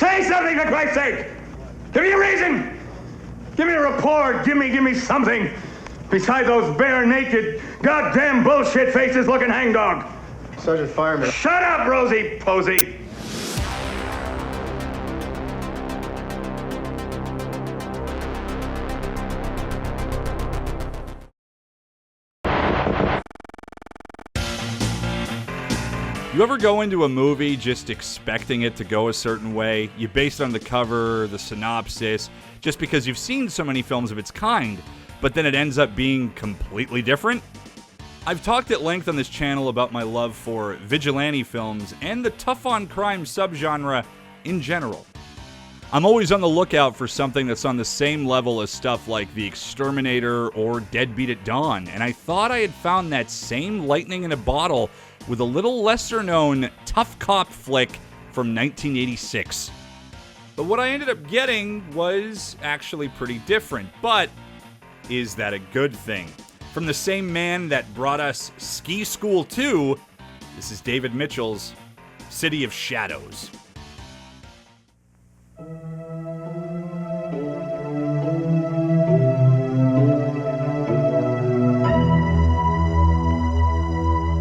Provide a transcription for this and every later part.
Say something, for Christ's sake! Give me a reason! Give me a report! Give me something! Besides those bare naked, goddamn bullshit faces looking hangdog! Sergeant Fireman. Shut up, Rosie Posey! You ever go into a movie just expecting it to go a certain way? You base it on the cover, the synopsis, just because you've seen so many films of its kind, but then it ends up being completely different? I've talked at length on this channel about my love for vigilante films and the tough-on-crime subgenre in general. I'm always on the lookout for something that's on the same level as stuff like The Exterminator or Deadbeat at Dawn, and I thought I had found that same lightning in a bottle with a little lesser-known tough cop flick from 1986. But what I ended up getting was actually pretty different, but is that a good thing? From the same man that brought us Ski School 2, this is David Mitchell's City of Shadows.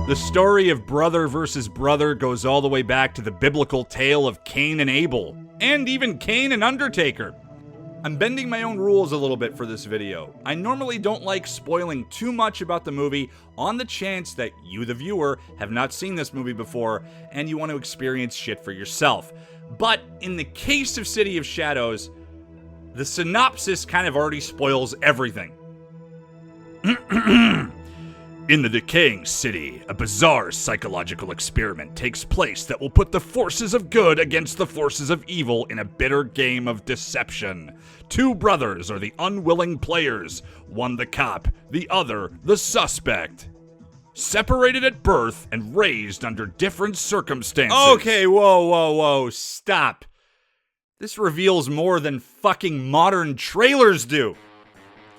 The story of brother versus brother goes all the way back to the biblical tale of Cain and Abel, and even Cain and Undertaker. I'm bending my own rules a little bit for this video. I normally don't like spoiling too much about the movie on the chance that you, the viewer, have not seen this movie before and you want to experience shit for yourself. But in the case of City of Shadows, the synopsis kind of already spoils everything. In the decaying city, a bizarre psychological experiment takes place that will put the forces of good against the forces of evil in a bitter game of deception. Two brothers are the unwilling players, one the cop, the other the suspect. Separated at birth and raised under different circumstances. Okay, whoa, stop. This reveals more than fucking modern trailers do.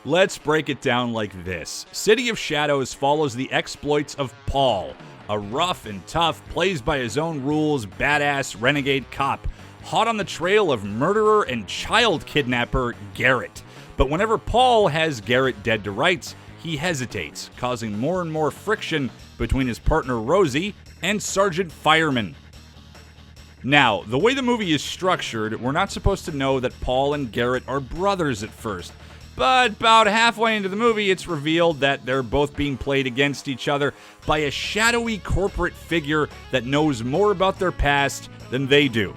Let's break it down like this. City of Shadows follows the exploits of Paul, a rough and tough, plays by his own rules, badass renegade cop, hot on the trail of murderer and child kidnapper Garrett. But whenever Paul has Garrett dead to rights, he hesitates, causing more and more friction between his partner Rosie and Sergeant Fireman. Now, the way the movie is structured, we're not supposed to know that Paul and Garrett are brothers at first. But about halfway into the movie, it's revealed that they're both being played against each other by a shadowy corporate figure that knows more about their past than they do.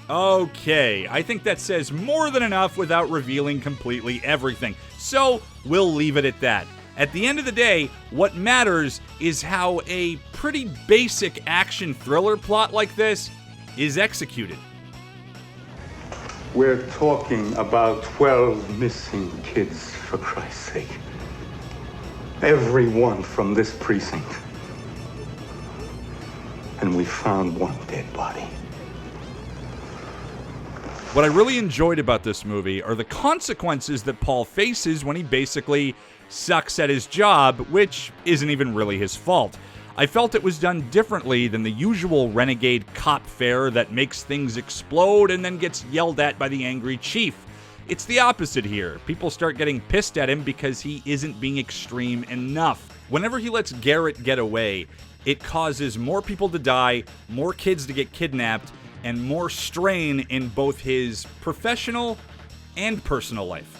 Okay, I think that says more than enough without revealing completely everything, so we'll leave it at that. At the end of the day, what matters is how a pretty basic action thriller plot like this is executed. We're talking about 12 missing kids, for Christ's sake. Every one from this precinct. And we found one dead body. What I really enjoyed about this movie are the consequences that Paul faces when he basically sucks at his job, which isn't even really his fault. I felt it was done differently than the usual renegade cop fare that makes things explode and then gets yelled at by the angry chief. It's the opposite here. People start getting pissed at him because he isn't being extreme enough. Whenever he lets Garrett get away, it causes more people to die, more kids to get kidnapped, and more strain in both his professional and personal life.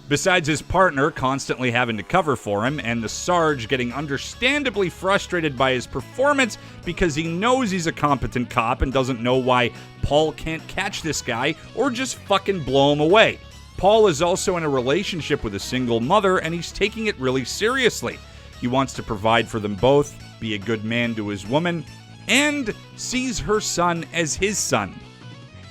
Besides his partner constantly having to cover for him, and the Sarge getting understandably frustrated by his performance because he knows he's a competent cop and doesn't know why Paul can't catch this guy or just fucking blow him away. Paul is also in a relationship with a single mother, and he's taking it really seriously. He wants to provide for them both, be a good man to his woman, and sees her son as his son.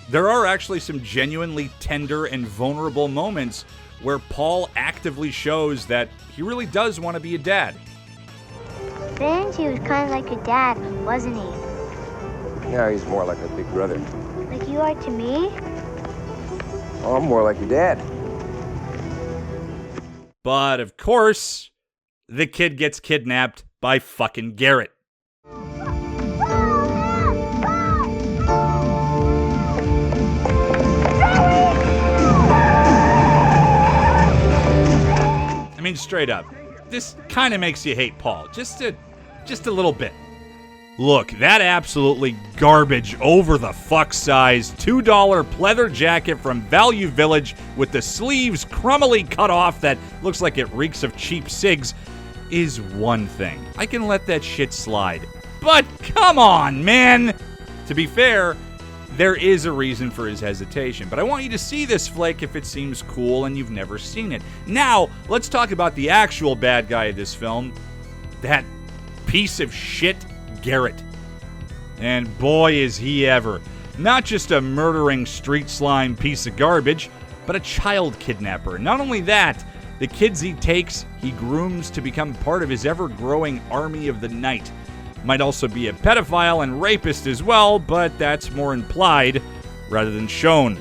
There are actually some genuinely tender and vulnerable moments where Paul actively shows that he really does want to be a dad. Vince, he was kind of like your dad, wasn't he? Yeah, he's more like a big brother. Like you are to me? Oh, I'm more like your dad. But of course, the kid gets kidnapped by fucking Garrett. mean, straight up, this kind of makes you hate Paul. Just a little bit. Look, that absolutely garbage, over-the-fuck-size $2 pleather jacket from Value Village with the sleeves crummily cut off that looks like it reeks of cheap cigs is one thing. I can let that shit slide. But come on, man! To be fair, there is a reason for his hesitation, but I want you to see this flick if it seems cool and you've never seen it. Now, let's talk about the actual bad guy of this film, that piece of shit Garrett. And boy is he ever. Not just a murdering street slime piece of garbage, but a child kidnapper. Not only that, the kids he takes, he grooms to become part of his ever-growing army of the night. Might also be a pedophile and rapist as well, but that's more implied rather than shown.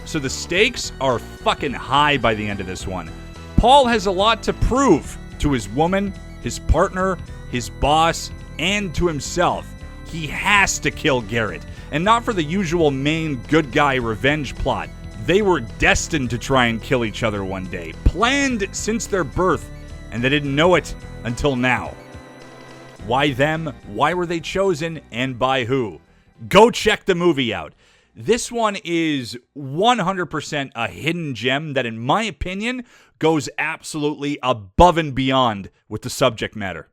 So the stakes are fucking high by the end of this one. Paul has a lot to prove to his woman, his partner, his boss, and to himself. He has to kill Garrett, and not for the usual main good guy revenge plot. They were destined to try and kill each other one day, planned since their birth, and they didn't know it until now. Why them? Why were they chosen? And by who? Go check the movie out. This one is 100% a hidden gem that, in my opinion, goes absolutely above and beyond with the subject matter.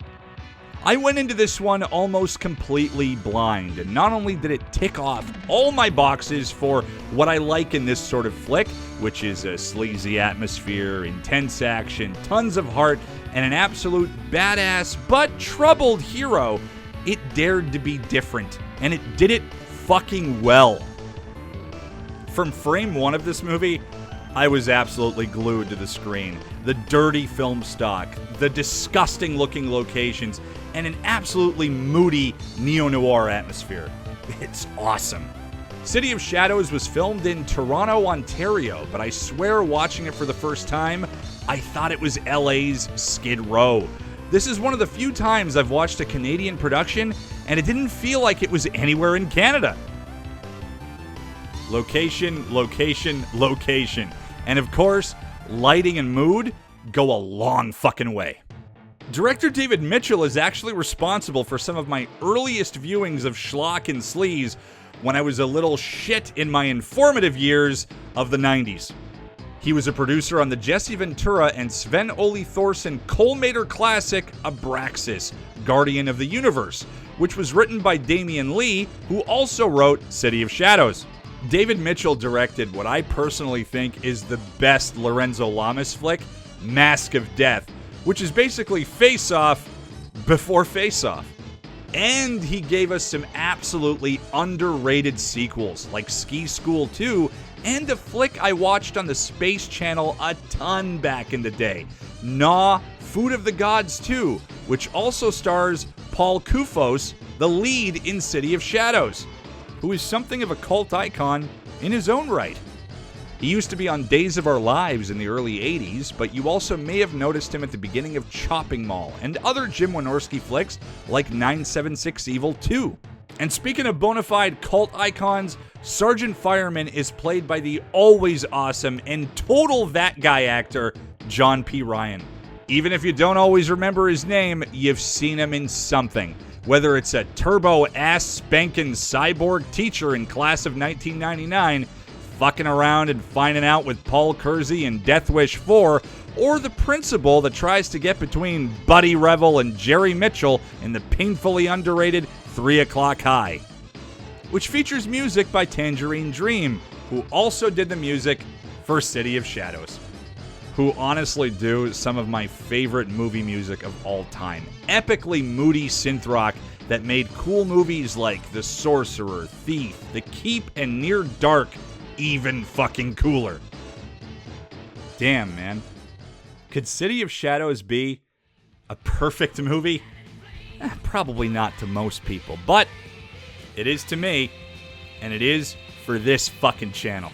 I went into this one almost completely blind, and not only did it tick off all my boxes for what I like in this sort of flick, which is a sleazy atmosphere, intense action, tons of heart, and an absolute badass but troubled hero, it dared to be different, and it did it fucking well. From frame one of this movie, I was absolutely glued to the screen. The dirty film stock, the disgusting looking locations, and an absolutely moody neo-noir atmosphere. It's awesome. City of Shadows was filmed in Toronto, Ontario, but I swear watching it for the first time, I thought it was LA's Skid Row. This is one of the few times I've watched a Canadian production, and it didn't feel like it was anywhere in Canada. Location, location, location. And of course, lighting and mood go a long fucking way. Director David Mitchell is actually responsible for some of my earliest viewings of schlock and sleaze when I was a little shit in my informative years of the 90s. He was a producer on the Jesse Ventura and Sven Ole Thorsen Colmater classic Abraxas, Guardian of the Universe, which was written by Damian Lee, who also wrote City of Shadows. David Mitchell directed what I personally think is the best Lorenzo Lamas flick, Mask of Death, which is basically Face Off before Face Off. And he gave us some absolutely underrated sequels, like Ski School 2, and a flick I watched on the Space Channel a ton back in the day, Gnaw, Food of the Gods 2, which also stars Paul Kufos, the lead in City of Shadows, who is something of a cult icon in his own right. He used to be on Days of Our Lives in the early 80s, but you also may have noticed him at the beginning of Chopping Mall and other Jim Wynorski flicks like 976 Evil 2. And speaking of bona fide cult icons, Sergeant Fireman is played by the always awesome and total that guy actor, John P. Ryan. Even if you don't always remember his name, you've seen him in something. Whether it's a turbo-ass-spanking cyborg teacher in class of 1999, fucking around and finding out with Paul Kersey in Death Wish 4, or the principal that tries to get between Buddy Revel and Jerry Mitchell in the painfully underrated 3 O'Clock High, which features music by Tangerine Dream, who also did the music for City of Shadows, who honestly do some of my favorite movie music of all time. Epically moody synth rock that made cool movies like The Sorcerer, Thief, The Keep, and Near Dark even fucking cooler. Damn, man. Could City of Shadows be a perfect movie? Probably not to most people, but it is to me, and it is for this fucking channel.